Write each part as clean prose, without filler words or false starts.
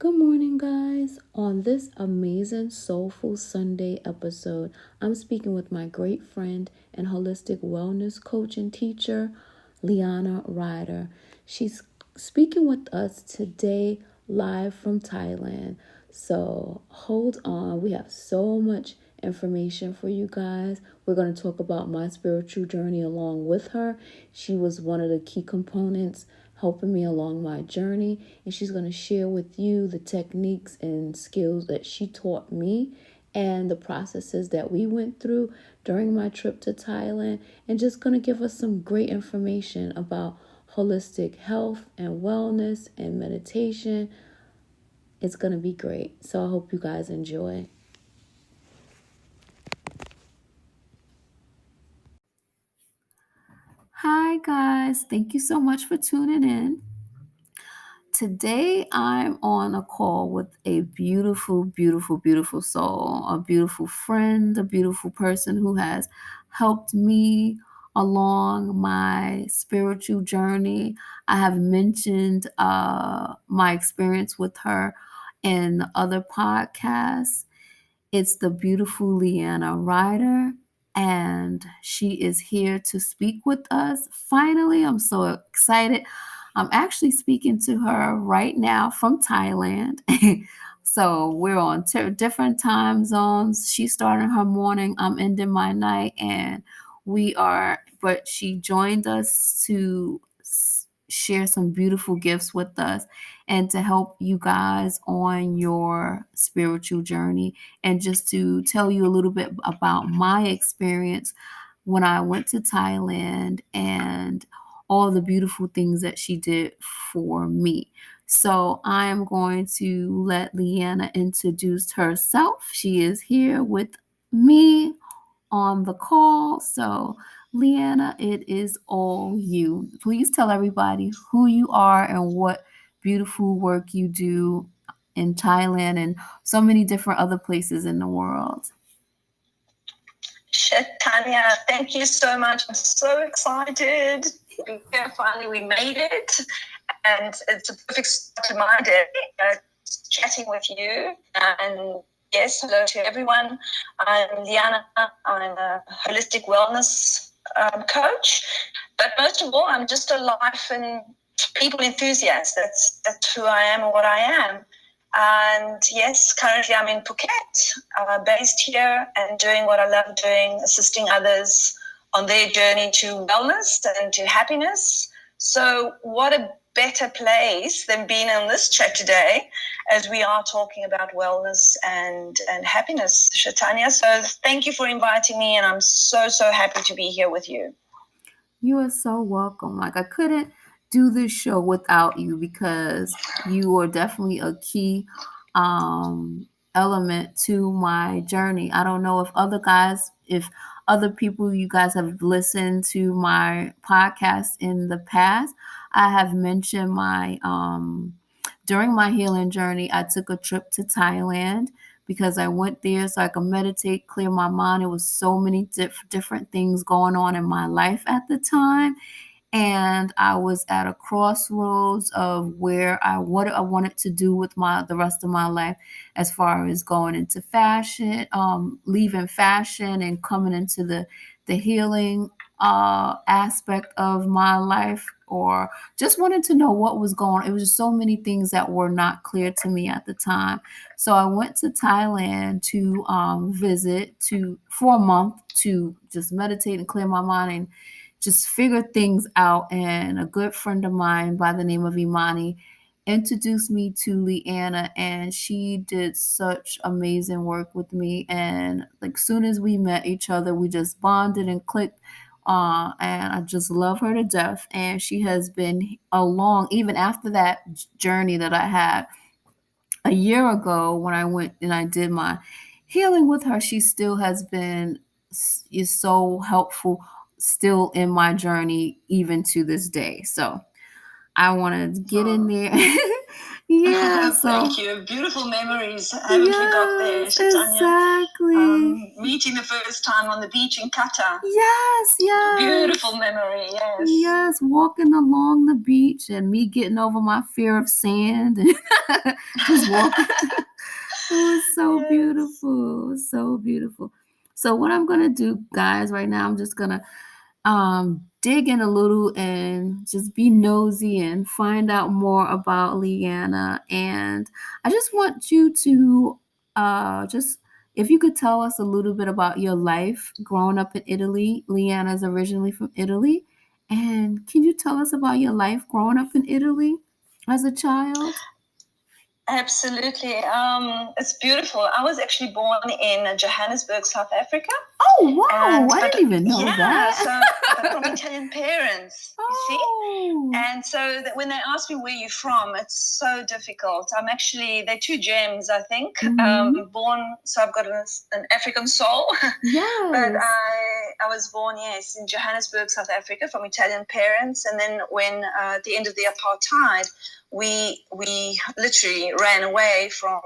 Good morning, guys. On this amazing Soulful Sunday episode, I'm speaking with my great friend and holistic wellness coach and teacher, Liana Rader. She's speaking with us today live from Thailand. So hold on, we have so much information for you guys. We're going to talk about my spiritual journey along with her. She was one of the key components helping me along my journey, and she's going to share with you the techniques and skills that she taught me and the processes that we went through during my trip to Thailand, and just going to give us some great information about holistic health and wellness and meditation. It's going to be great. So I hope you guys enjoy. Hi, guys. Thank you so much for tuning in. Today, I'm on a call with a beautiful, beautiful, beautiful soul, a beautiful friend, a beautiful person who has helped me along my spiritual journey. I have mentioned my experience with her in other podcasts. It's the beautiful Liana Rader, and she is here to speak with us. Finally, I'm so excited. I'm actually speaking to her right now from Thailand. So we're on different time zones. She's starting her morning, I'm ending my night, and but she joined us to share some beautiful gifts with us and to help you guys on your spiritual journey, and just to tell you a little bit about my experience when I went to Thailand and all the beautiful things that she did for me. So I am going to let Liana introduce herself. She is here with me on the call. So, Liana, it is all you. Please tell everybody who you are and what beautiful work you do in Thailand and so many different other places in the world. Tanya, thank you so much. I'm so excited. Finally, we made it. And it's a perfect start to my day, chatting with you. And yes, hello to everyone. I'm Liana. I'm a holistic wellness coach. But most of all, I'm just a life and people enthusiast. That's who I am and what I am. And yes, currently I'm in Phuket, based here and doing what I love doing, assisting others on their journey to wellness and to happiness. So what a better place than being on this chat today as we are talking about wellness and happiness, Shatanya. So thank you for inviting me, and I'm so happy to be here with you. You are so welcome. Like, I couldn't do this show without you because you are definitely a key element to my journey. I don't know if other people, you guys have listened to my podcast in the past. I have mentioned during my healing journey, I took a trip to Thailand because I went there so I could meditate, clear my mind. It was so many different things going on in my life at the time. And I was at a crossroads of what I wanted to do with the rest of my life, as far as going into fashion, leaving fashion and coming into the healing aspect of my life, or just wanted to know what was going on. It was just so many things that were not clear to me at the time. So I went to Thailand to visit for a month to just meditate and clear my mind and just figure things out. And a good friend of mine by the name of Imani introduced me to Liana, and she did such amazing work with me. And like, soon as we met each other, we just bonded and clicked. And I just love her to death. And she has been along even after that journey that I had a year ago when I went and I did my healing with her. She still has been is so helpful still in my journey even to this day. So I want to get in there. Yeah, Thank you. Beautiful memories, haven't we got there, Shatanya? Exactly. Meeting the first time on the beach in Qatar. Yes, yes. Beautiful memory, yes. Yes, walking along the beach and me getting over my fear of sand and just walking. It was so beautiful. It was so beautiful. So what I'm gonna do, guys, right now, I'm just gonna dig in a little and just be nosy and find out more about Liana. And I just want you to just if you could tell us a little bit about your life growing up in Italy. Liana is originally from Italy. And can you tell us about your life growing up in Italy as a child? Absolutely. It's beautiful. I was actually born in Johannesburg, South Africa. Oh, wow. I didn't even know that. But from Italian parents, you see? And so when they ask me where you're from, it's so difficult. They're two gems, I think. Born, so I've got an African soul. Yes. But I was born, yes, in Johannesburg, South Africa, from Italian parents. And then when at the end of the apartheid, we literally ran away from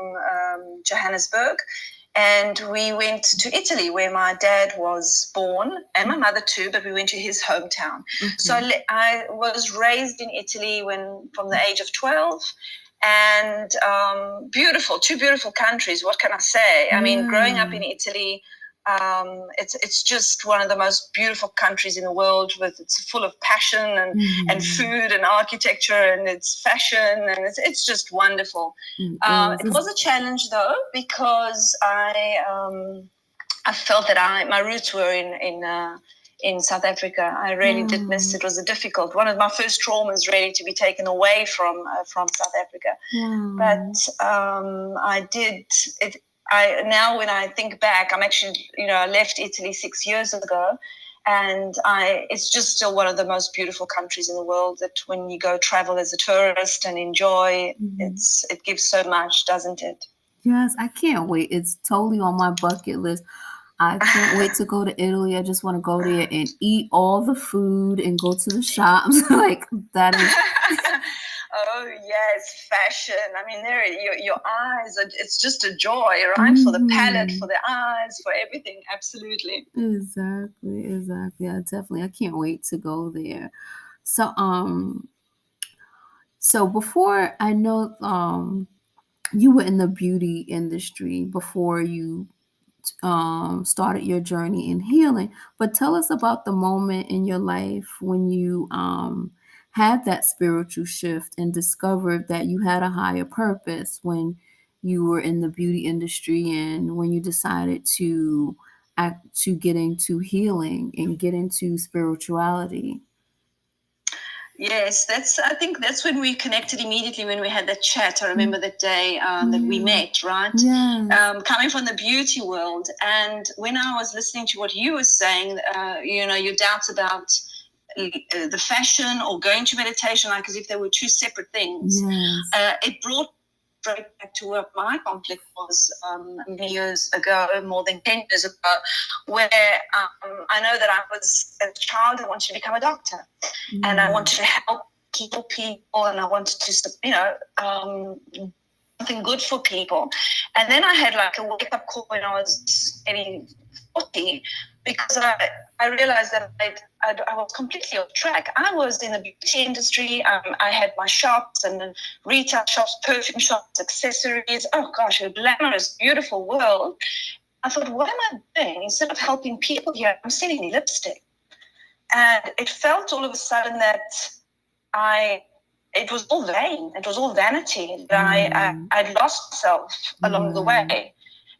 Johannesburg, and we went to Italy, where my dad was born, and my mother too, but we went to his hometown. Okay. So I was raised in Italy from the age of 12, and two beautiful countries. What can I say? I mean, growing up in Italy, it's just one of the most beautiful countries in the world. It's full of passion and food and architecture, and it's fashion, and it's just wonderful. It was a challenge though, because I felt that my roots were in South Africa. I really did miss it. It was one of my first traumas, really, to be taken away from South Africa. But I did it. Now when I think back, I left Italy 6 years ago, and it's just still one of the most beautiful countries in the world, that when you go travel as a tourist and enjoy, it gives so much, doesn't it? Yes, I can't wait. It's totally on my bucket list. I can't wait to go to Italy. I just want to go there and eat all the food and go to the shops. Like that is. Oh yes, fashion. I mean, your eyes. It's just a joy, right? For the palate, for the eyes, for everything. Absolutely. Exactly. I can't wait to go there. So so before I know you were in the beauty industry before you started your journey in healing. But tell us about the moment in your life when you had that spiritual shift and discovered that you had a higher purpose, when you were in the beauty industry and when you decided to get into healing and get into spirituality. Yes, I think that's when we connected immediately, when we had that chat. I remember that day that we met, right? Yes. Coming from the beauty world. And when I was listening to what you were saying, your doubts about the fashion or going to meditation, like as if they were two separate things. Yes. It brought straight back to what my conflict was many years ago, more than 10 years ago, where I know that I was, as a child, I wanted to become a doctor. And I wanted to help heal people, and I wanted to, something good for people. And then I had like a wake-up call when I was getting 40, because I realized that I was completely off track. I was in the beauty industry. I had my shops and retail shops, perfume shops, accessories. Oh gosh, a glamorous, beautiful world. I thought, what am I doing? Instead of helping people here, I'm selling lipstick. And it felt all of a sudden that it was all vain. It was all vanity. I'd lost myself along the way,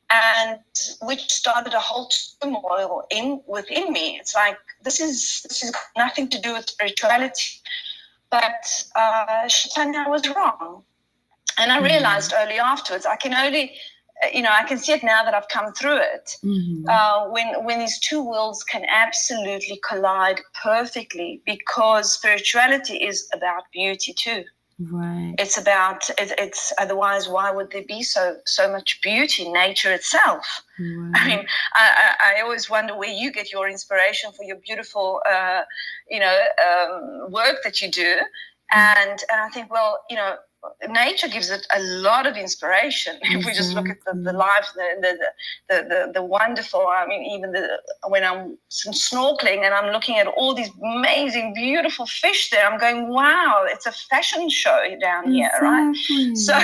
and which started a whole turmoil within me. It's like, this is nothing to do with spirituality. But Shatanya, I was wrong. And I realized early afterwards, I can see it now that I've come through it. When these two worlds can absolutely collide perfectly, because spirituality is about beauty too. Right. It's about it's otherwise, why would there be so much beauty in nature itself? Right. I mean, I always wonder where you get your inspiration for your beautiful work that you do. And I think, well, nature gives it a lot of inspiration. If we just look at the life, the wonderful. I mean, even when I'm snorkeling and I'm looking at all these amazing, beautiful fish there, I'm going, wow, it's a fashion show down here, right? So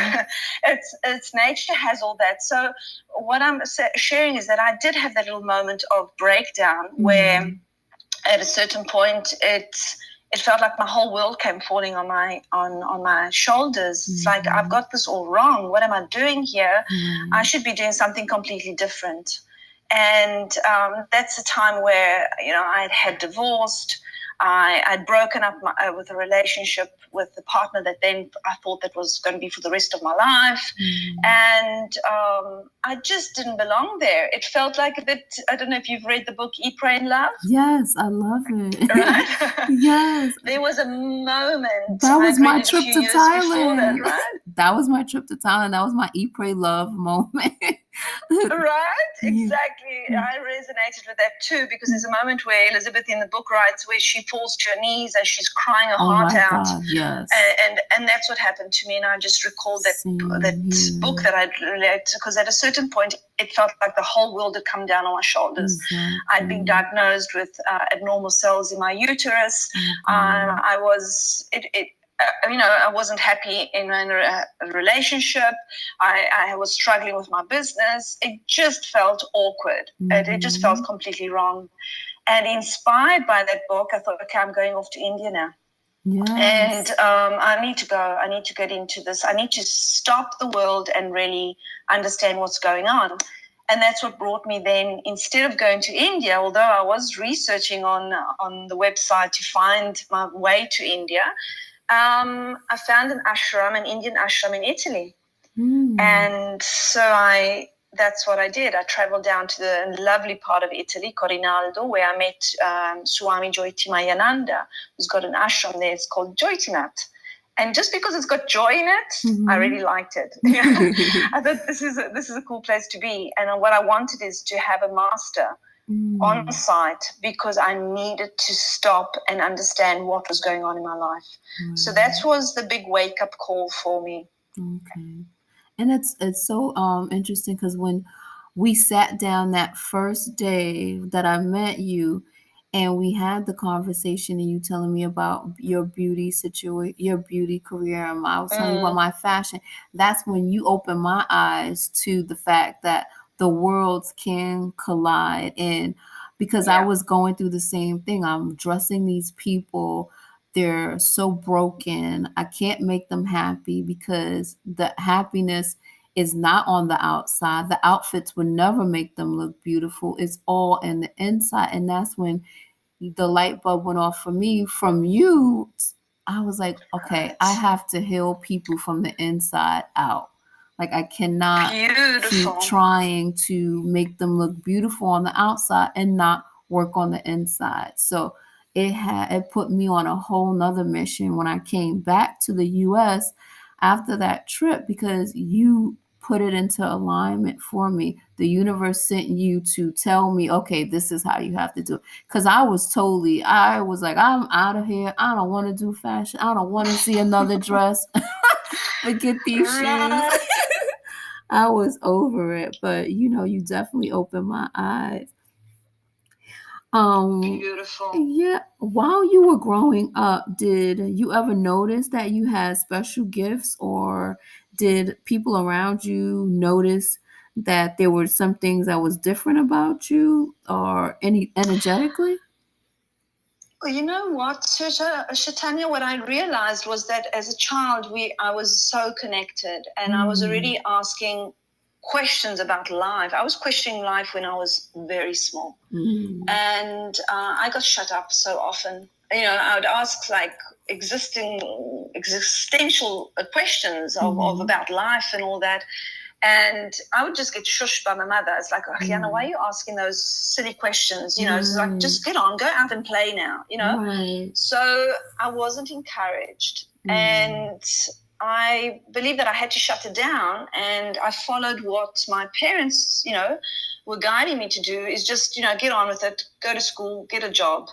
it's nature has all that. So what I'm sharing is that I did have that little moment of breakdown where at a certain point it felt like my whole world came falling on my shoulders. It's like, I've got this all wrong. What am I doing here? I should be doing something completely different. And that's a time where, I had divorced. I'd broken up with a relationship with the partner that then I thought that was going to be for the rest of my life. And I just didn't belong there. It felt like a bit, I don't know if you've read the book Eat, Pray and Love. Yes, I love it. Right? Yes. There was a moment. That was my trip to That, Thailand. right? That was my trip to Thailand. That was my Eat, Pray, Love moment. Right? Exactly. I resonated with that too, because there's a moment where Elizabeth in the book writes where she falls to her knees and she's crying her heart out. God, yes. And that's what happened to me. And I just recalled that book that I'd read, because at a certain point it felt like the whole world had come down on my shoulders. I'd been diagnosed with abnormal cells in my uterus. I wasn't happy in a relationship. I was struggling with my business. It just felt awkward. It just felt completely wrong. And inspired by that book, I thought, okay, I'm going off to India now. Yes. And I need to go. I need to get into this. I need to stop the world and really understand what's going on. And that's what brought me then, instead of going to India, although I was researching on the website to find my way to India, I found an Indian ashram in Italy. And so that's what I did. I traveled down to the lovely part of Italy, Corinaldo, where I met Swami Jyotimayananda, who's got an ashram there. It's called Jyotirnath. And just because it's got joy in it, I really liked it. I thought this is a cool place to be. And what I wanted is to have a master on site, because I needed to stop and understand what was going on in my life. So that was the big wake-up call for me. Okay. And it's so interesting, because when we sat down that first day that I met you and we had the conversation, and you telling me about your beauty situation, your beauty career, and I was telling you about my fashion, that's when you opened my eyes to the fact that the worlds can collide. And because I was going through the same thing, I'm dressing these people, they're so broken. I can't make them happy, because the happiness is not on the outside. The outfits would never make them look beautiful. It's all in the inside. And that's when the light bulb went off for me. From you, I was like, okay, I have to heal people from the inside out. Like, I cannot keep trying to make them look beautiful on the outside and not work on the inside. So it put me on a whole nother mission when I came back to the US after that trip, because you put it into alignment for me. The universe sent you to tell me, okay, this is how you have to do it. Because I was like, I'm out of here. I don't want to do fashion. I don't want to see another dress. Forget these shoes. I was over it. But, you definitely opened my eyes. Beautiful. Yeah. While you were growing up, did you ever notice that you had special gifts, or did people around you notice that there were some things that was different about you, or energetically? Well, you know what, Shatanya, what I realized was that as a child, I was so connected, and I was already asking questions about life. I was questioning life when I was very small. And I got shut up so often. I would ask like existential questions of about life and all that. And I would just get shushed by my mother. It's like, oh, Liana, why are you asking those silly questions? It's like, just get on, go out and play now, So I wasn't encouraged. And I believe that I had to shut it down, and I followed what my parents, were guiding me to do, is just, get on with it, go to school, get a job,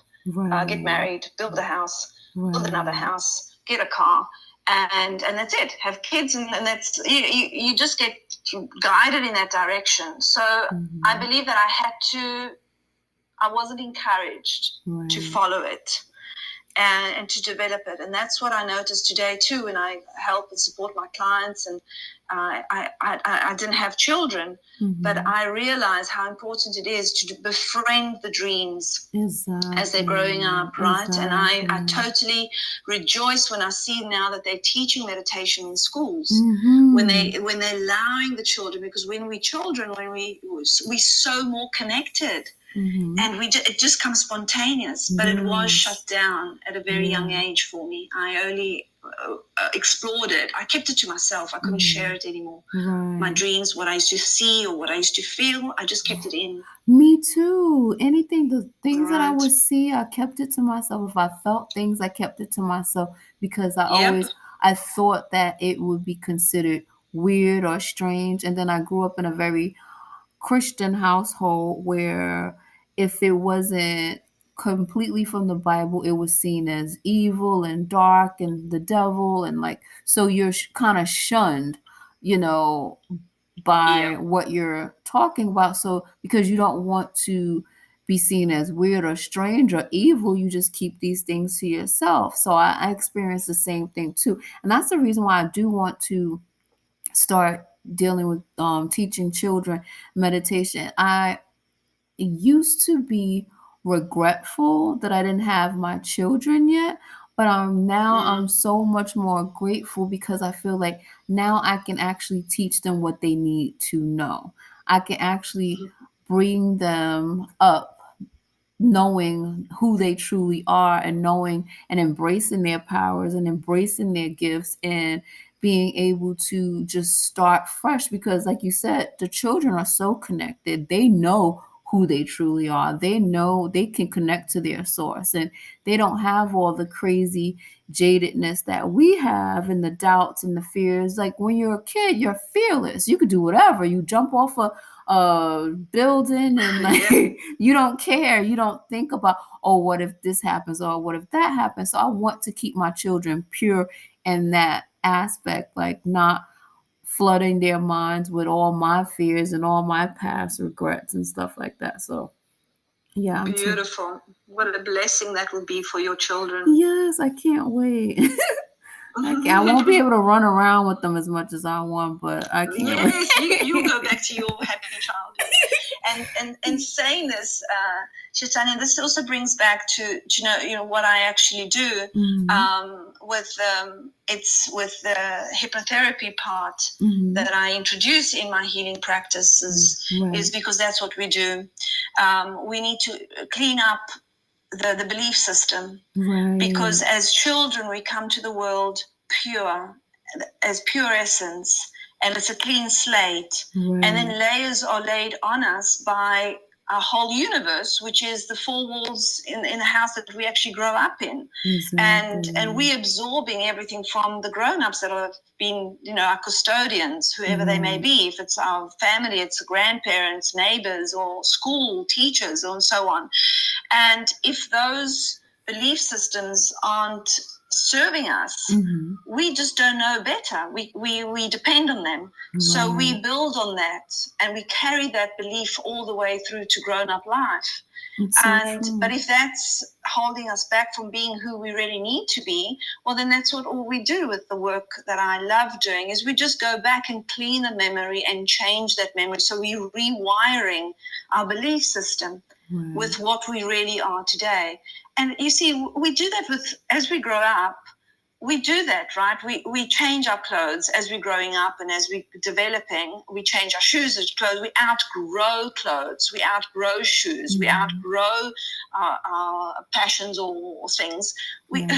get married, build a house, build another house, get a car. and that's it. Have kids, and that's you just get guided in that direction. So I believe that I wasn't encouraged to follow it and to develop it. And that's what I noticed today too when I help and support my clients. And I didn't have children, but I realize how important it is to befriend the dreams as they're growing up, right? And I totally rejoice when I see now that they're teaching meditation in schools, when they're allowing the children, because when we're so more connected. And it just comes spontaneous, but it was shut down at a very young age for me. I only explored it. I kept it to myself. I couldn't share it anymore. My dreams, what I used to see or what I used to feel, I just kept it in. Me too. The things that I would see, I kept it to myself. If I felt things, I kept it to myself because I thought that it would be considered weird or strange. And then I grew up in a very Christian household where if it wasn't completely from the Bible, it was seen as evil and dark and the devil, and so you're kind of shunned, by what you're talking about. So because you don't want to be seen as weird or strange or evil, you just keep these things to yourself. So I experienced the same thing too, and that's the reason why I do want to start dealing with teaching children meditation. I used to be regretful that I didn't have my children yet, but I'm so much more grateful because I feel like now I can actually teach them what they need to know. I can actually bring them up knowing who they truly are and knowing and embracing their powers and embracing their gifts and being able to just start fresh because like you said, the children are so connected. They know who they truly are. They know they can connect to their source and they don't have all the crazy jadedness that we have and the doubts and the fears. Like when you're a kid, you're fearless. You could do whatever. You jump off a building and you don't care. You don't think about, oh, what if this happens or what if that happens? So I want to keep my children pure in that aspect, like not flooding their minds with all my fears and all my past regrets and stuff like that. So yeah. Beautiful. What a blessing that will be for your children. Yes, I can't wait. I won't be able to run around with them as much as I want, but I can't wait. Yes, you go back to your happy childhood. And saying this, Chaitanya, this also brings back to what I actually do with the hypnotherapy part that I introduce in my healing practices is because that's what we do. We need to clean up the belief system because as children we come to the world pure, as pure essence, and it's a clean slate, and then layers are laid on us by our whole universe, which is the four walls in the house that we actually grow up in. And we're absorbing everything from the grown-ups that have been, our custodians, whoever they may be. If it's our family, it's grandparents, neighbors, or school teachers, and so on. And if those belief systems aren't serving us, we just don't know better. We depend on them. So we build on that and we carry that belief all the way through to grown-up life. But if that's holding us back from being who we really need to be, well, then that's what all we do with the work that I love doing is we just go back and clean the memory and change that memory. So we're rewiring our belief system with what we really are today. And you see, we do that as we grow up. We do that, right? We change our clothes as we're growing up and as we're developing. We change our shoes as clothes. We outgrow clothes. We outgrow shoes. We outgrow our passions or things. We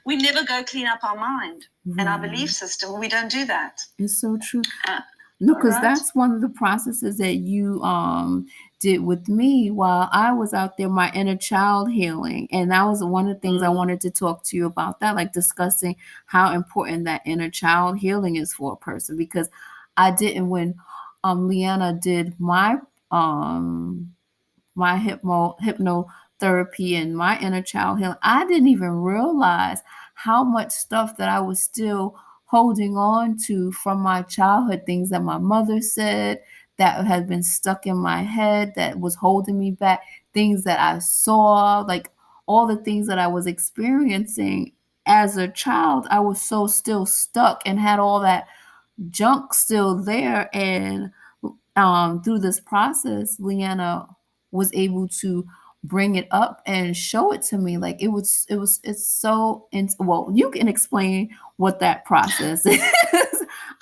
never go clean up our mind and our belief system. We don't do that. It's so true. No, because that's one of the processes that you did with me while I was out there, my inner child healing. And that was one of the things I wanted to talk to you about, that like discussing how important that inner child healing is for a person. Because I didn't, when Liana did my hypnotherapy and my inner child healing, I didn't even realize how much stuff that I was still holding on to from my childhood, things that my mother said that had been stuck in my head that was holding me back, things that I saw, like all the things that I was experiencing as a child. I was so still stuck and had all that junk still there. And through this process, Leanna was able to bring it up and show it to me. Like it's so, well, you can explain what that process is.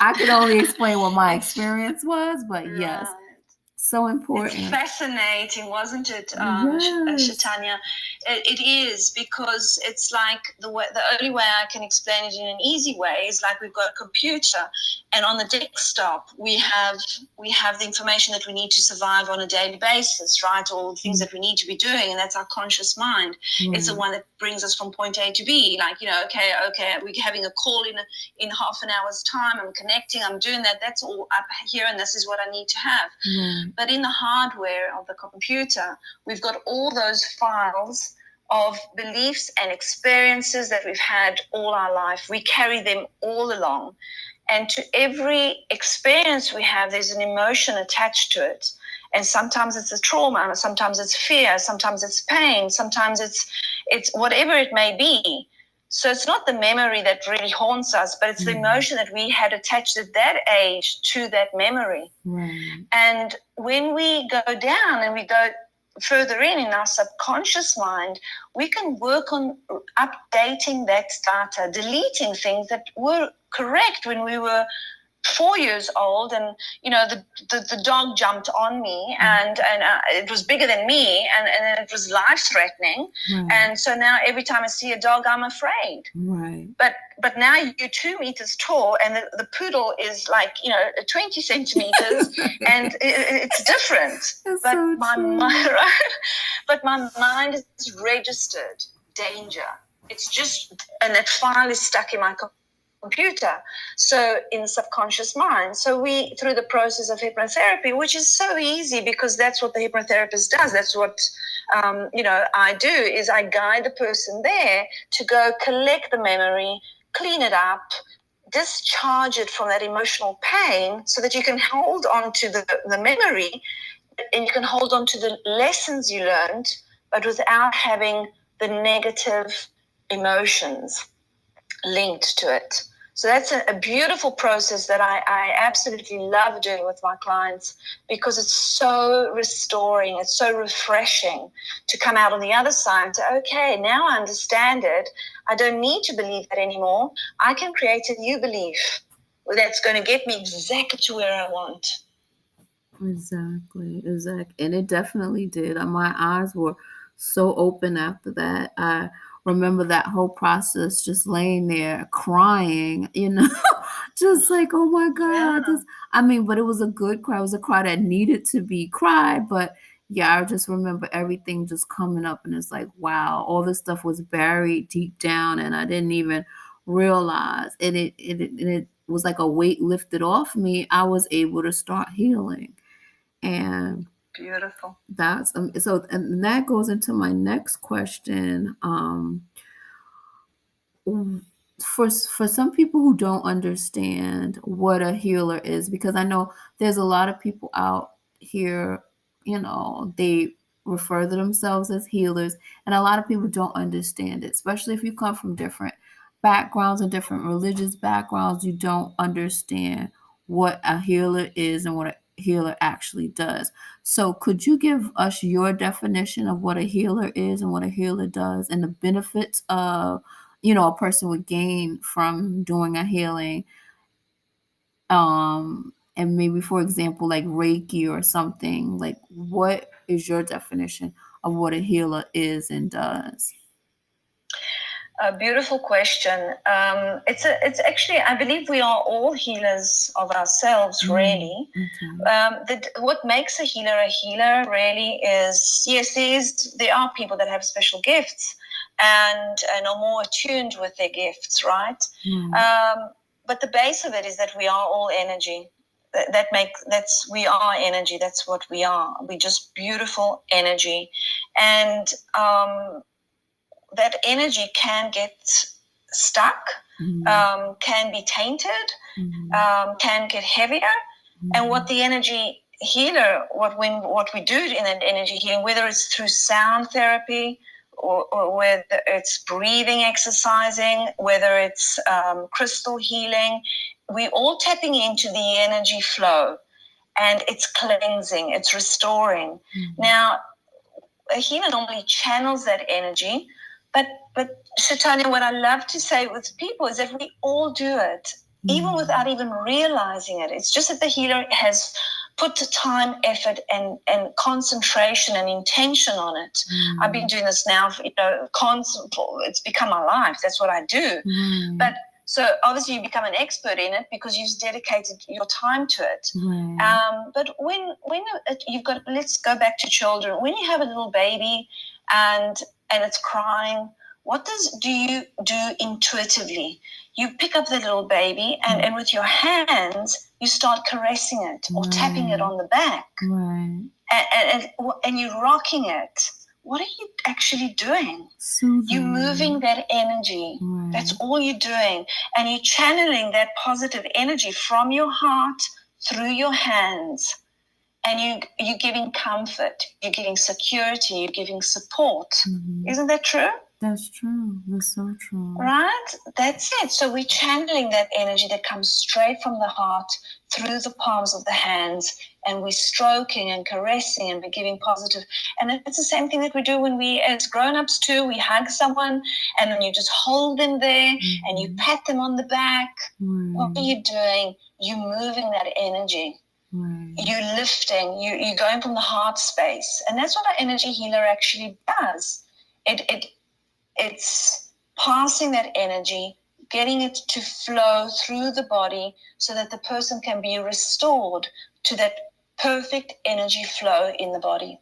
I could only explain what my experience was, but yes, Right. so It's important. fascinating, wasn't it, Yes. Shatanya? It is, because it's like the only way I can explain it in an easy way is like we've got a computer, and on the desktop we have the information that we need to survive on a daily basis, right? All the things that we need to be doing, and that's our conscious mind. It's the one that brings us from point A to B. Like, okay, we're having a call in half an hour's time. I'm connecting. I'm doing that. That's all up here, and this is what I need to have. But in the hardware of the computer, we've got all those files of beliefs and experiences that we've had all our life. We carry them all along. And to every experience we have, there's an emotion attached to it. And sometimes it's a trauma, sometimes it's fear, sometimes it's pain, sometimes it's whatever it may be. So it's not the memory that really haunts us, but it's the emotion that we had attached at that age to that memory. Right. And when we go down and we go further in our subconscious mind, we can work on updating that data, deleting things that were correct when we were 4 years old, and the dog jumped on me, and it was bigger than me, and it was life-threatening. And so now every time I see a dog, I'm afraid. But now you're 2 meters tall, and the poodle is like 20 centimeters, and it's different. But so my mind, right? But my mind is registered danger. It's just, and that file is stuck in my computer, so in the subconscious mind. So we, through the process of hypnotherapy, which is so easy because that's what the hypnotherapist does, that's what I do, is I guide the person there to go collect the memory, clean it up, discharge it from that emotional pain, so that you can hold on to the memory, and you can hold on to the lessons you learned, but without having the negative emotions linked to it. So that's a beautiful process that I absolutely love doing with my clients, because it's so restoring, it's so refreshing to come out on the other side and say, okay, now I understand it. I don't need to believe that anymore. I can create a new belief that's going to get me exactly to where I want. Exactly. And it definitely did. My eyes were so open after that. I remember that whole process, just laying there crying, just like, oh my God. But it was a good cry. It was a cry that needed to be cried. But yeah, I just remember everything just coming up, and it's like, wow, all this stuff was buried deep down, and I didn't even realize. And it was like a weight lifted off me. I was able to start healing. And beautiful. That's so, and that goes into my next question. For some people who don't understand what a healer is, because I know there's a lot of people out here, they refer to themselves as healers, and a lot of people don't understand it, especially if you come from different backgrounds and different religious backgrounds. You don't understand what a healer is and what a healer actually does. So could you give us your definition of what a healer is and what a healer does, and the benefits of a person would gain from doing a healing, and maybe, for example, like Reiki or something? Like, what is your definition of what a healer is and does? A beautiful question. It's actually, I believe we are all healers of ourselves, really. What makes a healer really is, yes, there are people that have special gifts and are more attuned with their gifts, right? But the base of it is that we are all energy. We are energy. That's what we are. We're just beautiful energy, and that energy can get stuck, can be tainted, can get heavier. And what the energy healer, what we do in an energy healing, whether it's through sound therapy or whether it's breathing exercising, whether it's crystal healing, we all tapping into the energy flow, and it's cleansing, it's restoring. Now, a healer normally channels that energy, but Shaitanya, what I love to say with people is that we all do it, even without even realizing it. It's just that the healer has put the time, effort, and concentration and intention on it. I've been doing this now, it's become my life. That's what I do. But so obviously you become an expert in it because you've dedicated your time to it. But when you've got, let's go back to children. When you have a little baby and it's crying, what do you do intuitively? You pick up the little baby and with your hands you start caressing it or tapping it on the back, and you're rocking it. What are you actually doing? You're moving that energy. That's all you're doing. And you're channeling that positive energy from your heart through your hands. And you're giving comfort, you're giving security, you're giving support. Isn't that true? That's true. That's so true. Right? That's it. So we're channeling that energy that comes straight from the heart through the palms of the hands, and we're stroking and caressing and we're giving positive. And it's the same thing that we do when we, as grown-ups too, we hug someone and then you just hold them there and you pat them on the back. What are you doing? You're moving that energy. You're lifting, you're going from the heart space. And that's what our energy healer actually does. It's passing that energy, getting it to flow through the body so that the person can be restored to that perfect energy flow in the body.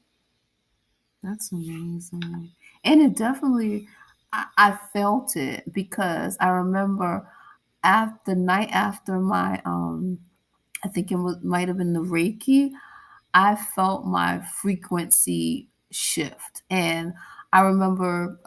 That's amazing. And it definitely, I felt it because I remember the night after my, I think might have been the Reiki, I felt my frequency shift. And I remember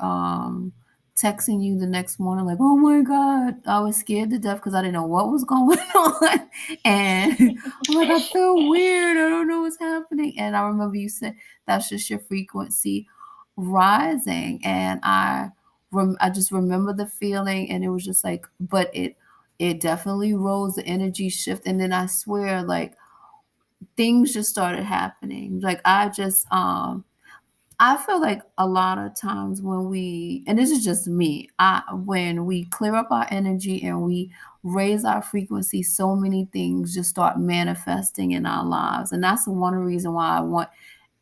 texting you the next morning, like, oh my God, I was scared to death because I didn't know what was going on. And I'm like, I feel weird. I don't know what's happening. And I remember you said that's just your frequency rising. And I just remember the feeling, and it was just like, but it definitely rose, the energy shift. And then I swear, like, things just started happening. Like I feel like a lot of times when and this is just me, when we clear up our energy and we raise our frequency, so many things just start manifesting in our lives. And that's one reason why I want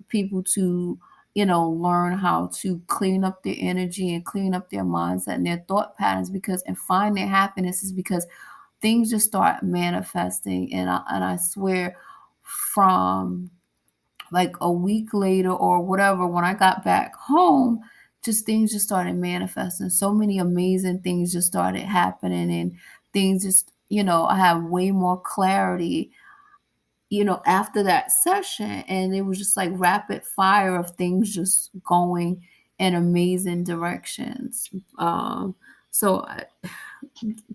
people to, learn how to clean up their energy and clean up their mindset and their thought patterns, and find their happiness is because things just start manifesting. And I swear, from like a week later or whatever, when I got back home, just things just started manifesting. So many amazing things just started happening, and things just, I have way more clarity, after that session. And it was just like rapid fire of things just going in amazing directions. So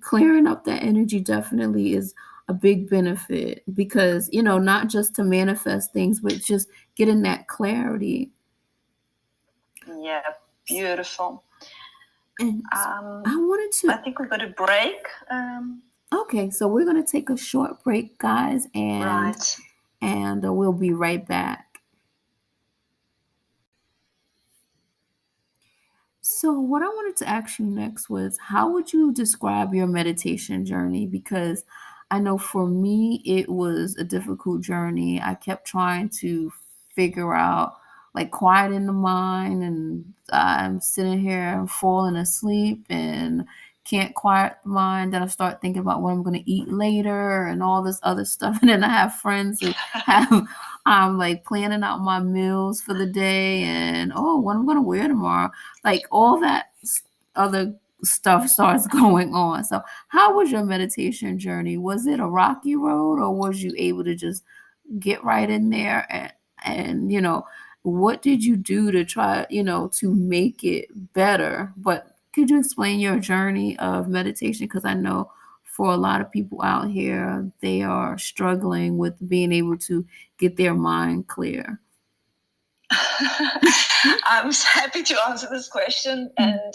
clearing up that energy definitely is a big benefit, because not just to manifest things, but just getting that clarity. Yeah, beautiful. And I think we've got a break. Okay, so we're going to take a short break, guys, and we'll be right back. So what I wanted to ask you next was, how would you describe your meditation journey? Because I know for me, it was a difficult journey. I kept trying to figure out, like, quieting the mind, and I'm sitting here and falling asleep and can't quiet the mind. Then I start thinking about what I'm going to eat later and all this other stuff. And then I have friends who I'm like planning out my meals for the day and, what I'm going to wear tomorrow. Like, all that other stuff starts going on. So how was your meditation journey? Was it a rocky road, or was you able to just get right in there? And what did you do to try, to make it better? But Could you explain your journey of meditation? Because I know for a lot of people out here, they are struggling with being able to get their mind clear. I'm happy to answer this question. And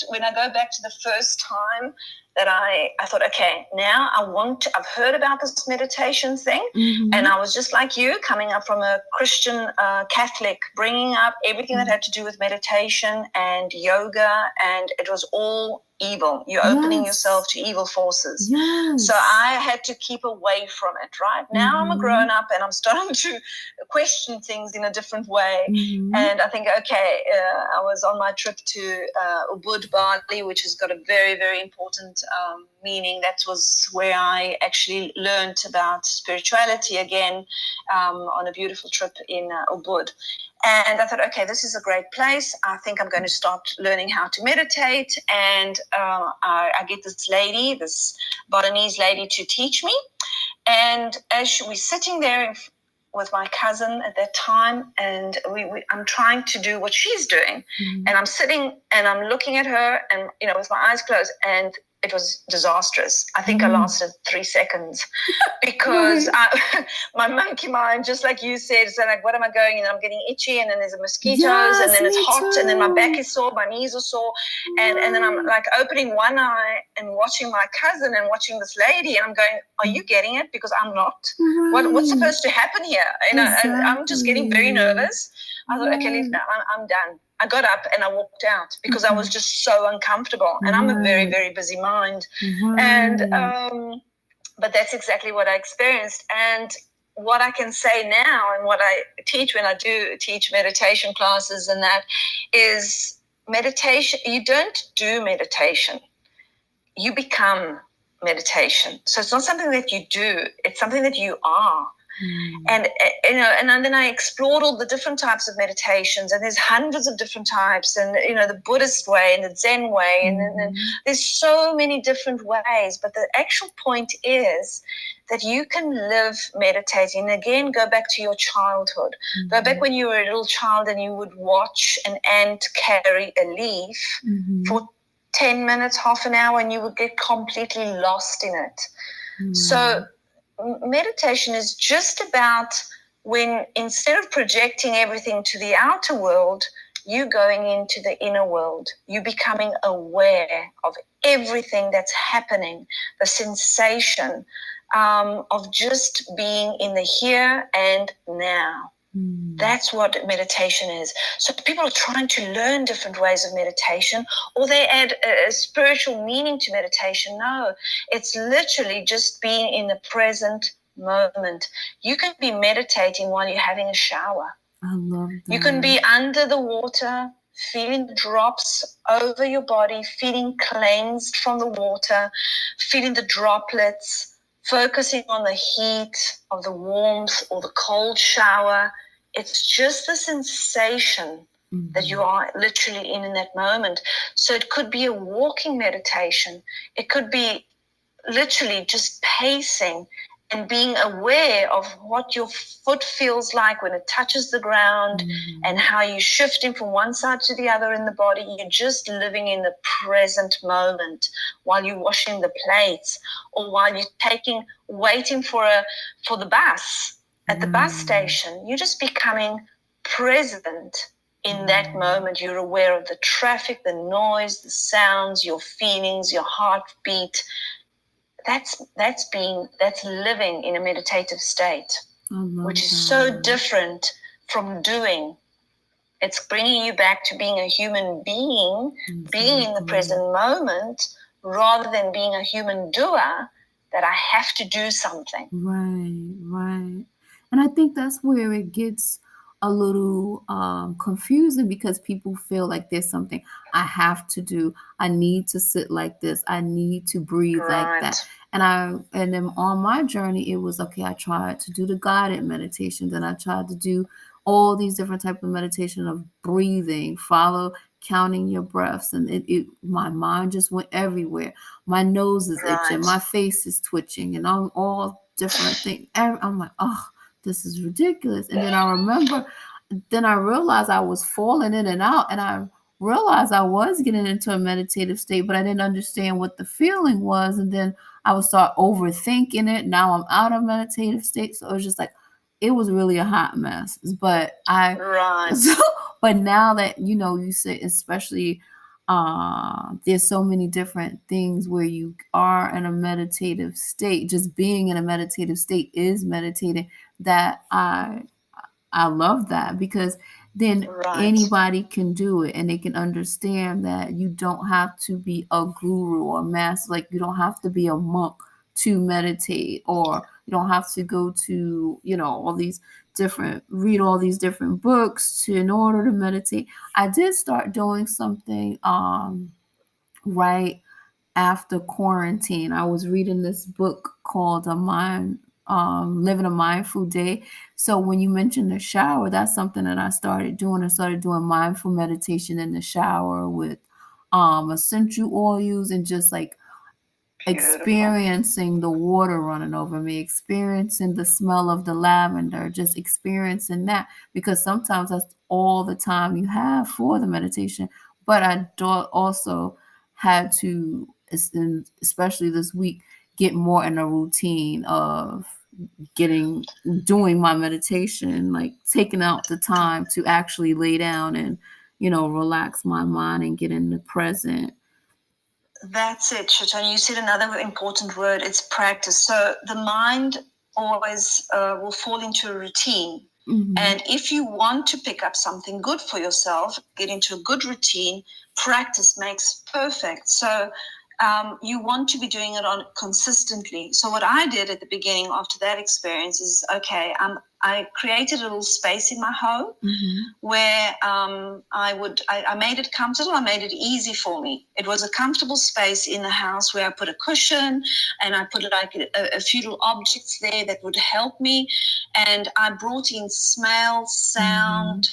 when I go back to the first time that I thought, okay, now I've heard about this meditation thing. And I was just like you, coming up from a Christian Catholic, bringing up everything that had to do with meditation and yoga, and it was all evil. You're opening yourself to evil forces. So I had to keep away from it, right? Now I'm a grown up and I'm starting to question things in a different way. And I think, okay, I was on my trip to Ubud, Bali, which has got a very, very important meaning. That was where I actually learned about spirituality again, on a beautiful trip in Ubud. And I thought, okay, this is a great place. I think I'm going to start learning how to meditate. And I get this lady, this Balinese lady, to teach me. And as we're sitting there with my cousin at that time, and I'm trying to do what she's doing. And I'm sitting and I'm looking at her, and with my eyes closed, and it was disastrous. I think I lasted 3 seconds because my monkey mind, just like you said, so like, what am I going? And I'm getting itchy, and then there's mosquitoes, and then it's hot, and then my back is sore, my knees are sore, and then I'm like opening one eye and watching my cousin and watching this lady, and I'm going, are you getting it? Because I'm not. What's supposed to happen here? And I'm just getting very nervous. I thought, okay, leave now. I'm done. I got up and I walked out because I was just so uncomfortable. And I'm a very, very busy mind. And but that's exactly what I experienced. And what I can say now, and what I teach when I do teach meditation classes, and that is meditation. You don't do meditation. You become meditation. So it's not something that you do. It's something that you are. And then I explored all the different types of meditations, and there's hundreds of different types, and the Buddhist way and the Zen way, and then there's so many different ways. But the actual point is that you can live meditating. And again, go back to your childhood. Go back when you were a little child and you would watch an ant carry a leaf for 10 minutes, half an hour, and you would get completely lost in it. So meditation is just about when, instead of projecting everything to the outer world, you going into the inner world. You becoming aware of everything that's happening, the sensation of just being in the here and now. That's what meditation is. So people are trying to learn different ways of meditation, or they add a spiritual meaning to meditation. No, it's literally just being in the present moment. You can be meditating while you're having a shower. I love that. You can be under the water, feeling the drops over your body, feeling cleansed from the water, feeling the droplets, focusing on the heat of the warmth or the cold shower. It's just the sensation that you are literally in that moment. So it could be a walking meditation. It could be literally just pacing and being aware of what your foot feels like when it touches the ground, and how you're shifting from one side to the other in the body. You're just living in the present moment while you're washing the plates, or while you're waiting for the bus at the bus station. You're just becoming present in that moment. You're aware of the traffic, the noise, the sounds, your feelings, your heartbeat. That's living in a meditative state, which is so different from doing. It's bringing you back to being a human being, being in the present moment, rather than being a human doer, that I have to do something. Right. And I think that's where it gets a little confusing, because people feel like there's something I have to do. I need to sit like this. I need to breathe like that. And then on my journey, it was, okay, I tried to do the guided meditations, and I tried to do all these different types of meditation of breathing, counting your breaths, and my mind just went everywhere. My nose is itching, my face is twitching, and I'm all different things. I'm like, oh, this is ridiculous. And then I realized I was falling in and out, and I realized I was getting into a meditative state, but I didn't understand what the feeling was. And then I would start overthinking it. Now I'm out of meditative state. So it was just like, it was really a hot mess. But Right. but now that, you say, especially, there's so many different things where you are in a meditative state. Just being in a meditative state is meditating. That I love that, because then Right. anybody can do it, and they can understand that you don't have to be a guru or master. Like, you don't have to be a monk to meditate, or you don't have to go to, read all these different books in order to meditate. I did start doing something right after quarantine. I was reading this book called Living a Mindful Day. So when you mentioned the shower, that's something that I started doing. I started doing mindful meditation in the shower with essential oils, and just like experiencing the water running over me, experiencing the smell of the lavender, just experiencing that, because sometimes that's all the time you have for the meditation. But I also had to, especially this week, get more in a routine of doing my meditation, like taking out the time to actually lay down and, relax my mind and get in the present. That's it, Shaitan. You said another important word. It's practice. So the mind always will fall into a routine. Mm-hmm. And if you want to pick up something good for yourself, get into a good routine, practice makes perfect. So you want to be doing it on consistently. So what I did at the beginning after that experience is, okay, I created a little space in my home, Mm-hmm. where I made it comfortable. I made it easy for me. It was a comfortable space in the house where I put a cushion, and I put like a few little objects there that would help me. And I brought in smell, sound,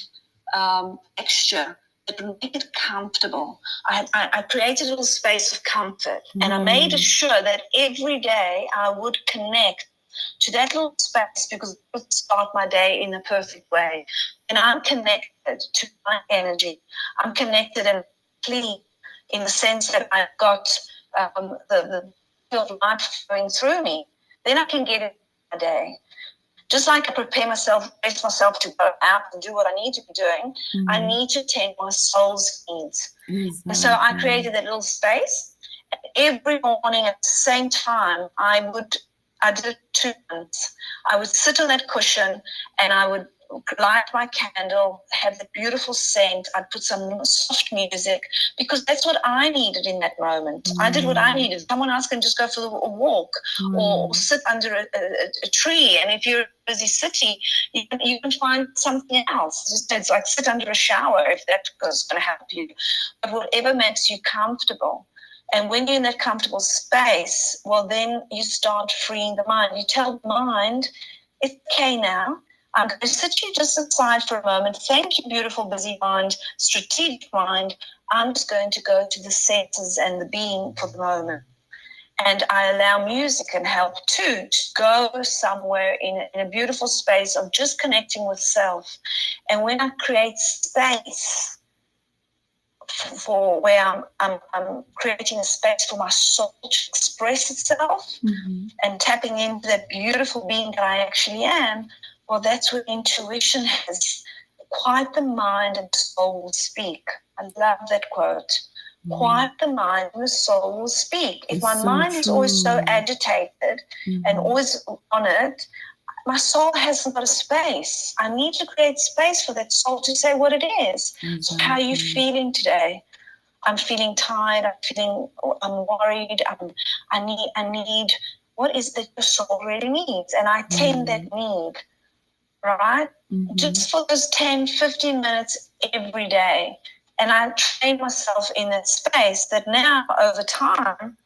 texture that would make it comfortable. I created a little space of comfort, and I made sure that every day I would connect to that little space, because it would start my day in a perfect way. And I'm connected to my energy. I'm connected and clean in the sense that I've got the field of life flowing through me. Then I can get into my day. Just like I prepare myself, brace myself to go out and do what I need to be doing, I need to tend my soul's needs. Exactly. And so I created that little space. And every morning at the same time, I did it 2 months. I would sit on that cushion, and I would light my candle, have the beautiful scent. I'd put some soft music, because that's what I needed in that moment. I did what I needed. Someone else can just go for a walk or sit under a tree. And if you're in a busy city, you can find something else. It's like sit under a shower if that is going to help you. But whatever makes you comfortable. And when you're in that comfortable space, well, then you start freeing the mind. You tell the mind, it's okay now. I'm going to sit you just aside for a moment. Thank you, beautiful, busy mind, strategic mind. I'm just going to go to the senses and the being for the moment. And I allow music and help too to go somewhere in a beautiful space of just connecting with self. And when I create space for where I'm creating a space for my soul to express itself, and tapping into that beautiful being that I actually am, well, that's where intuition has quiet the mind and the soul will speak. I love that quote. Quiet the mind and the soul will speak. If my mind is always so agitated and always on it, my soul hasn't got a space. I need to create space for that soul to say what it is. So how are you feeling today? I'm feeling tired. I'm worried. I need, what is that your soul really needs? And I tend that need, right? Just for those 10, 15 minutes every day. And I train myself in that space that now over time,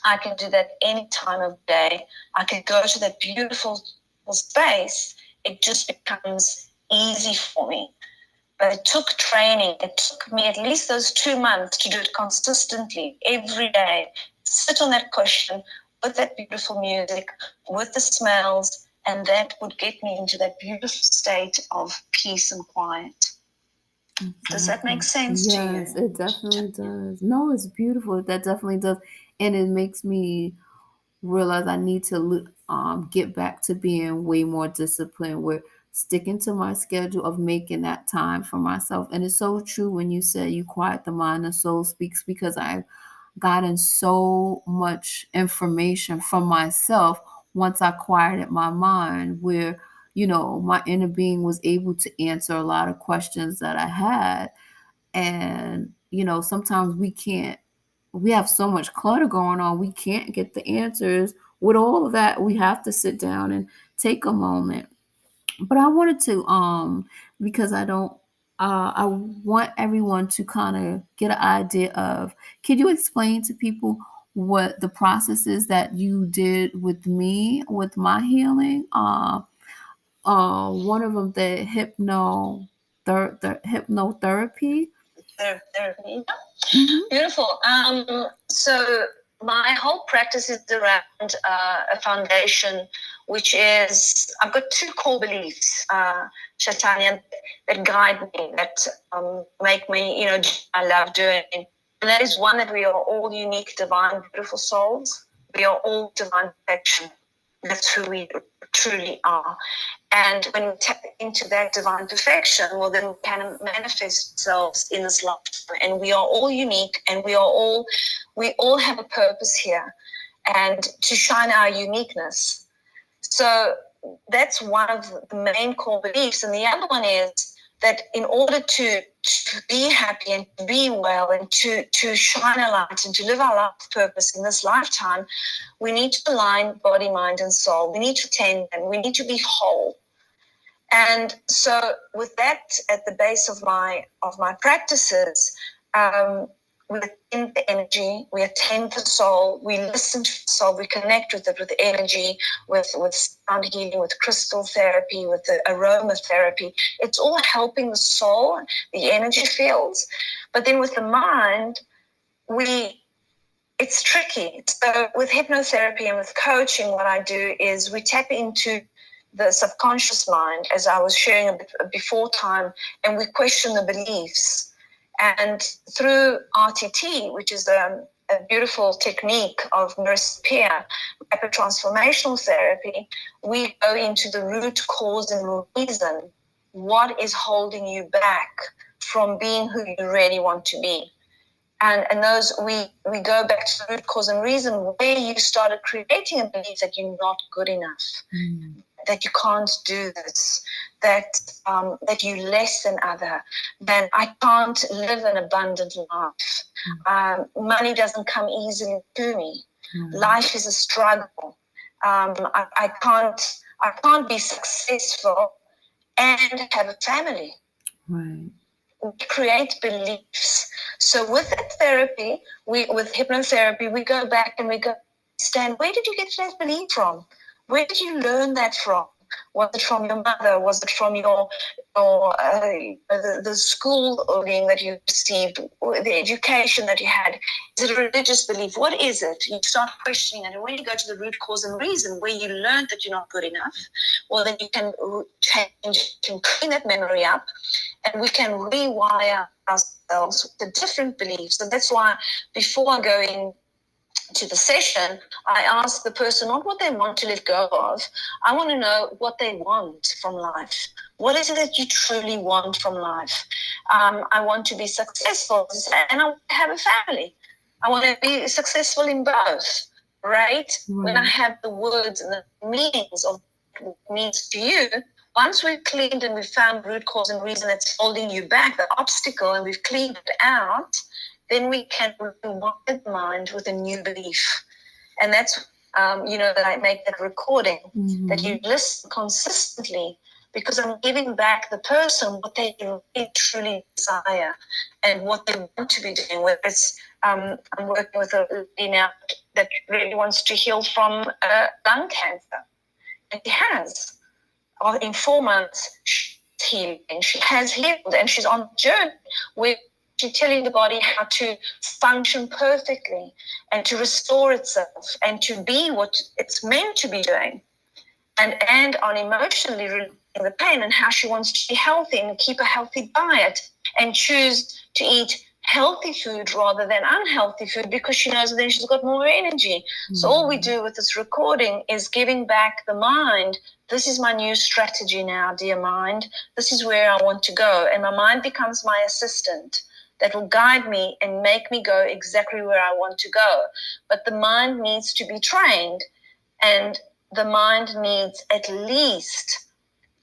I can do that any time of day. I can go to that beautiful space. It just becomes easy for me. But it took training. It took me at least those 2 months to do it consistently every day. Sit on that cushion with that beautiful music, with the smells, and that would get me into that beautiful state of peace and quiet. Does that make sense to you? Yes, it definitely does. No, it's beautiful. That definitely does. And it makes me realize I need to get back to being way more disciplined with sticking to my schedule of making that time for myself. And it's so true when you say you quiet the mind, the soul speaks, because I've gotten so much information from myself once I quieted my mind, where, my inner being was able to answer a lot of questions that I had. And, sometimes we have so much clutter going on, we can't get the answers. With all of that, we have to sit down and take a moment. But I wanted to, because I want everyone to kind of get an idea of, can you explain to people what the process is that you did with me, with my healing? One of them, the hypnotherapy. Therapy. Hmm. Beautiful. So my whole practice is around a foundation, which is I've got two core beliefs, Chaitanya, that guide me, that make me, I love doing. And that is one, that we are all unique, divine, beautiful souls. We are all divine perfection. That's who we truly are. And when we tap into that divine perfection, well, then we can manifest ourselves in this lifetime. And we are all unique, and we all have a purpose here, and to shine our uniqueness. So that's one of the main core beliefs. And the other one is that in order to be happy and to be well and to shine a light and to live our life purpose in this lifetime, we need to align body, mind, and soul. We need to tend, and we need to be whole. And so with that at the base of my practices, we attend the energy, we attend the soul, we listen to the soul, we connect with it, with energy, with sound healing, with crystal therapy, with the aromatherapy. It's all helping the soul, the energy fields. But then with the mind, it's tricky. So with hypnotherapy and with coaching, what I do is we tap into the subconscious mind, as I was sharing a bit before time, and we question the beliefs. And through RTT, which is a beautiful technique of Neurosphere, rapid transformational therapy, we go into the root cause and reason. What is holding you back from being who you really want to be? And those, we go back to the root cause and reason, where you started creating a belief that you're not good enough, that you can't do this, that you're less than other, that I can't live an abundant life. Money doesn't come easily to me. Life is a struggle. I can't be successful and have a family. Right. Create beliefs. So with that therapy, with hypnotherapy, we go back and we go, Stan, where did you get that belief from? Where did you learn that from? Was it from your mother? Was it from the schooling that you received, or the education that you had? Is it a religious belief? What is it? You start questioning it. And when you go to the root cause and reason, where you learned that you're not good enough, well, then you can change, can clean that memory up, and we can rewire ourselves with a different belief. So that's why before I go into the session, I ask the person not what they want to let go of. I want to know what they want from life. What is it that you truly want from life? I want to be successful, and I want to have a family. I want to be successful in both, right? When I have the words and the meanings of what it means to you, once we've cleaned and we've found root cause and reason that's holding you back, the obstacle, and we've cleaned it out, then we can rewire the mind with a new belief. And that's, that I make that recording, that you listen consistently, because I'm giving back the person what they really, truly desire and what they want to be doing. Whether it's, I'm working with a lady now that really wants to heal from lung cancer. And she has. In 4 months, she's healing. She has healed, and she's on a journey where she's telling the body how to function perfectly and to restore itself and to be what it's meant to be doing. And on emotionally releasing the pain, and how she wants to be healthy and keep a healthy diet and choose to eat healthy food rather than unhealthy food, because she knows that then she's got more energy. So all we do with this recording is giving back the mind, this is my new strategy now, dear mind. This is where I want to go. And my mind becomes my assistant that will guide me and make me go exactly where I want to go. But the mind needs to be trained, and the mind needs at least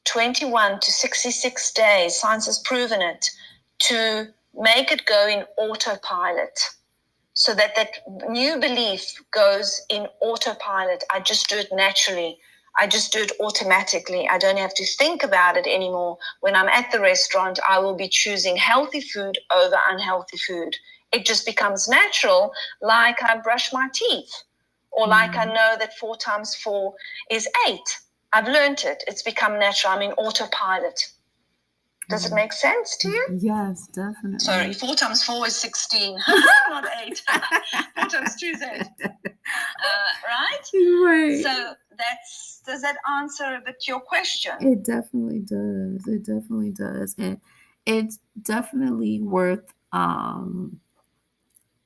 21 to 66 days, science has proven it, to make it go in autopilot, so that that new belief goes in autopilot. I just do it naturally. I just do it automatically. I don't have to think about it anymore. When I'm at the restaurant, I will be choosing healthy food over unhealthy food. It just becomes natural, like I brush my teeth, or like I know that 4 times 4 is 8. I've learned it. It's become natural. I'm in autopilot. Does it make sense to you? Yes, definitely. Sorry, 4 times 4 is 16, not 8. 4 times 2 is 8. Right? Right. So does that answer a bit your question? It definitely does. It definitely does. And it's definitely worth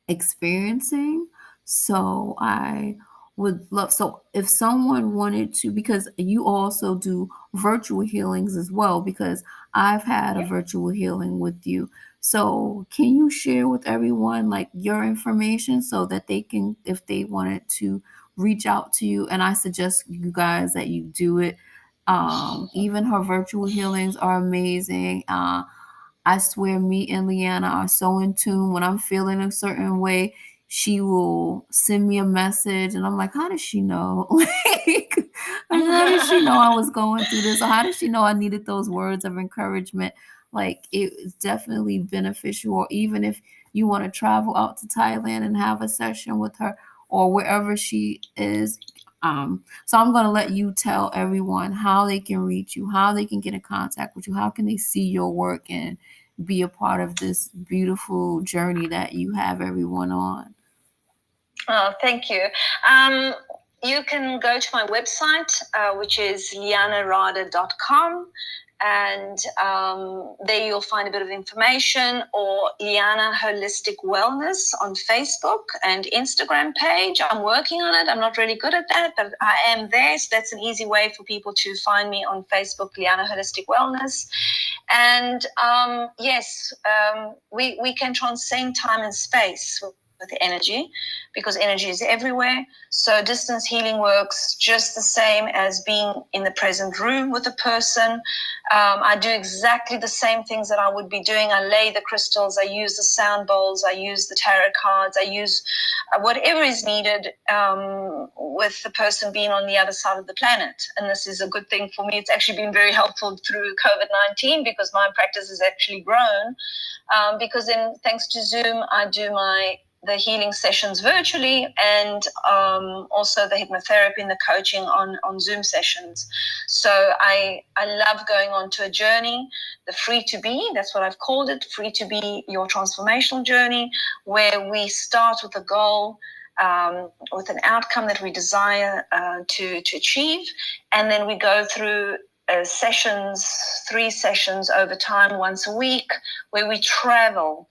experiencing. So I would love, so if someone wanted to, because you also do virtual healings as well, because I've had a virtual healing with you. So can you share with everyone like your information so that they can, if they wanted to reach out to you, and I suggest you guys that you do it. Even her virtual healings are amazing. I swear me and Liana are so in tune. When I'm feeling a certain way, she will send me a message and I'm like, how does she know? Like, how did she know I was going through this? Or how did she know I needed those words of encouragement? Like, it is definitely beneficial. Or even if you want to travel out to Thailand and have a session with her or wherever she is. So I'm going to let you tell everyone how they can reach you, how they can get in contact with you, how can they see your work and be a part of this beautiful journey that you have everyone on. Oh, thank you. You can go to my website, which is lianarader.com. And there you'll find a bit of information, or Liana Holistic Wellness on Facebook and Instagram page. I'm working on it. I'm not really good at that, but I am there. So that's an easy way for people to find me on Facebook, Liana Holistic Wellness. And yes, we can transcend time and space with energy, because energy is everywhere. So distance healing works just the same as being in the present room with a person. I do exactly the same things that I would be doing. I lay the crystals, I use the sound bowls, I use the tarot cards, I use whatever is needed with the person being on the other side of the planet. And this is a good thing for me. It's actually been very helpful through COVID-19, because my practice has actually grown. Because then, thanks to Zoom, I do the healing sessions virtually, and also the hypnotherapy and the coaching on Zoom sessions. So I love going on to a journey, the free to be, that's what I've called it, free to be your transformational journey, where we start with a goal, with an outcome that we desire to achieve, and then we go through sessions, 3 sessions over time, once a week, where we travel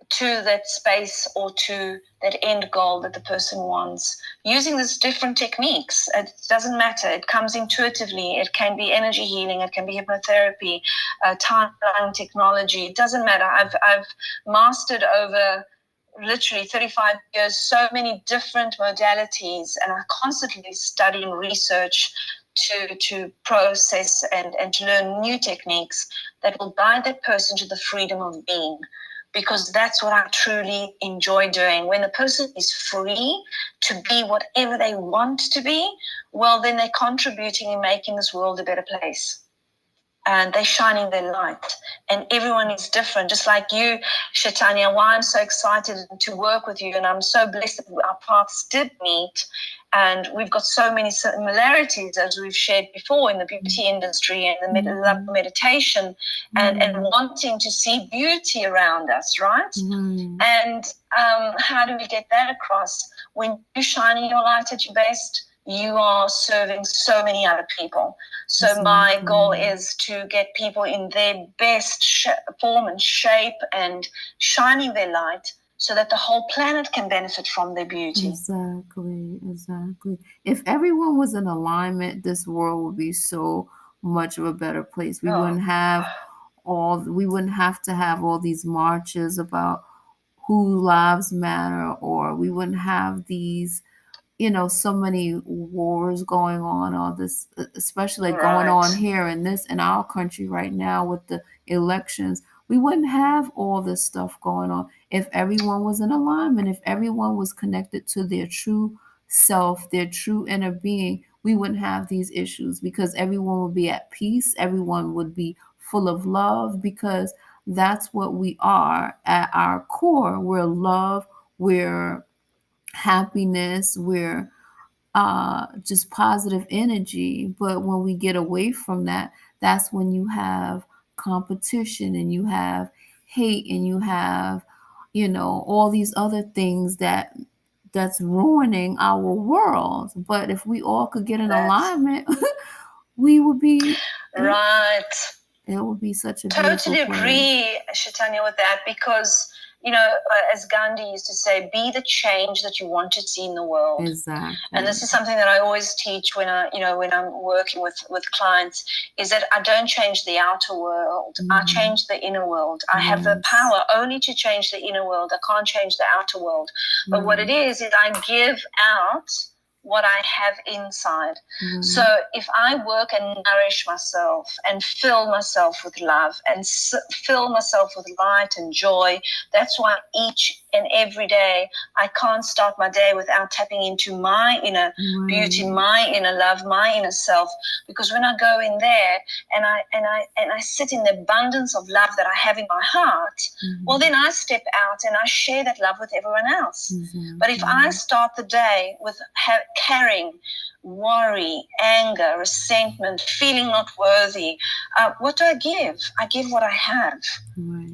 to that space or to that end goal that the person wants, using these different techniques. It doesn't matter. It comes intuitively. It can be energy healing. It can be hypnotherapy, timeline technology. It doesn't matter. I've mastered over literally 35 years so many different modalities, and I constantly study and research to process and to learn new techniques that will guide that person to the freedom of being. Because that's what I truly enjoy doing. When the person is free to be whatever they want to be, well, then they're contributing and making this world a better place. And they're shining their light. And everyone is different. Just like you, Chaitanya, why I'm so excited to work with you, and I'm so blessed that our paths did meet. And we've got so many similarities, as we've shared before, in the beauty industry and the love meditation and wanting to see beauty around us, right? And how do we get that across? When you're shining your light at your best, you are serving so many other people. So my goal is to get people in their best form and shape and shining their light so that the whole planet can benefit from their beauty. Exactly. If everyone was in alignment, this world would be so much of a better place. We wouldn't have to have all these marches about who lives matter, or we wouldn't have these, so many wars going on, all this, especially like going on here in our country right now with the elections. We wouldn't have all this stuff going on if everyone was in alignment, if everyone was connected to their true self, their true inner being. We wouldn't have these issues because everyone would be at peace, everyone would be full of love, because that's what we are at our core. We're love, we're happiness, we're just positive energy. But when we get away from that, that's when you have competition and you have hate and you have, all these other things that's ruining our world. But if we all could get in alignment, we would be right. It would be such a beautiful totally place. Agree, Chaitanya, with that, because as Gandhi used to say, be the change that you want to see in the world. Exactly. And this is something that I always teach when I'm working with clients, is that I don't change the outer world. I change the inner world. I have the power only to change the inner world. I can't change the outer world. But what it is I give out what I have inside. So if I work and nourish myself and fill myself with love and fill myself with light and joy, that's why each and every day I can't start my day without tapping into my inner beauty, my inner love, my inner self. Because when I go in there and I sit in the abundance of love that I have in my heart, well, then I step out and I share that love with everyone else. But if I start the day with carrying worry, anger, resentment, feeling not worthy, what do I give? I give what I have.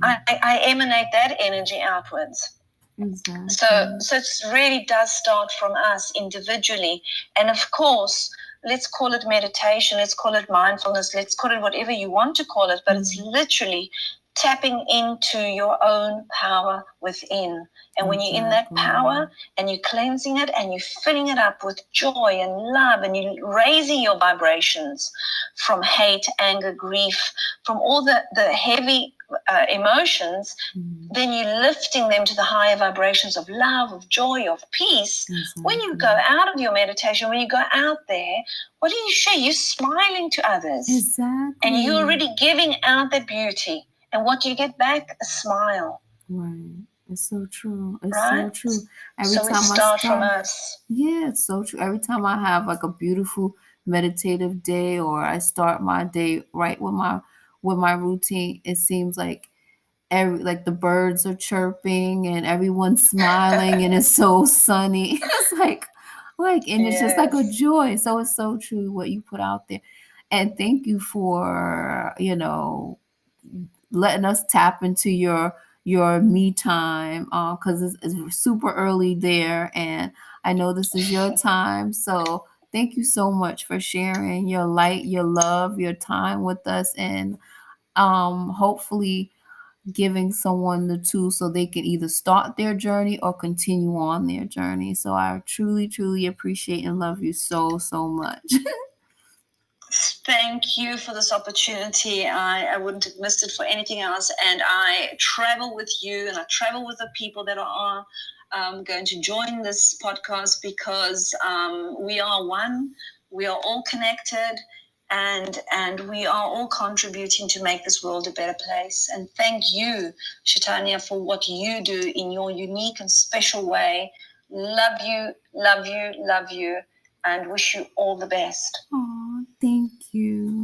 I emanate that energy outwards. Exactly. So it really does start from us individually. And of course, let's call it meditation, let's call it mindfulness, let's call it whatever you want to call it, but it's literally tapping into your own power within. And when you're in that power and you're cleansing it and you're filling it up with joy and love and you're raising your vibrations from hate, anger, grief, from all the heavy emotions, then you're lifting them to the higher vibrations of love, of joy, of peace. When you go out of your meditation, when you go out there, what do you share? You're smiling to others. And you're already giving out the beauty. And what do you get back? A smile. It's so true. It's so true. Every time start from us. Yeah, it's so true. Every time I have like a beautiful meditative day, or I start my day right with my routine, it seems like the birds are chirping and everyone's smiling and it's so sunny. It's and it's just like a joy. So it's so true what you put out there. And thank you for, letting us tap into your me time, because it's super early there, and I know this is your time. So thank you so much for sharing your light, your love, your time with us, and hopefully giving someone the tools so they can either start their journey or continue on their journey. So I truly, truly appreciate and love you so, so much. Thank you for this opportunity. I wouldn't have missed it for anything else. And I travel with you and I travel with the people that are going to join this podcast, because we are one. We are all connected, and we are all contributing to make this world a better place. And thank you, Chaitanya, for what you do in your unique and special way. Love you, love you, love you, and wish you all the best. Oh, thank you.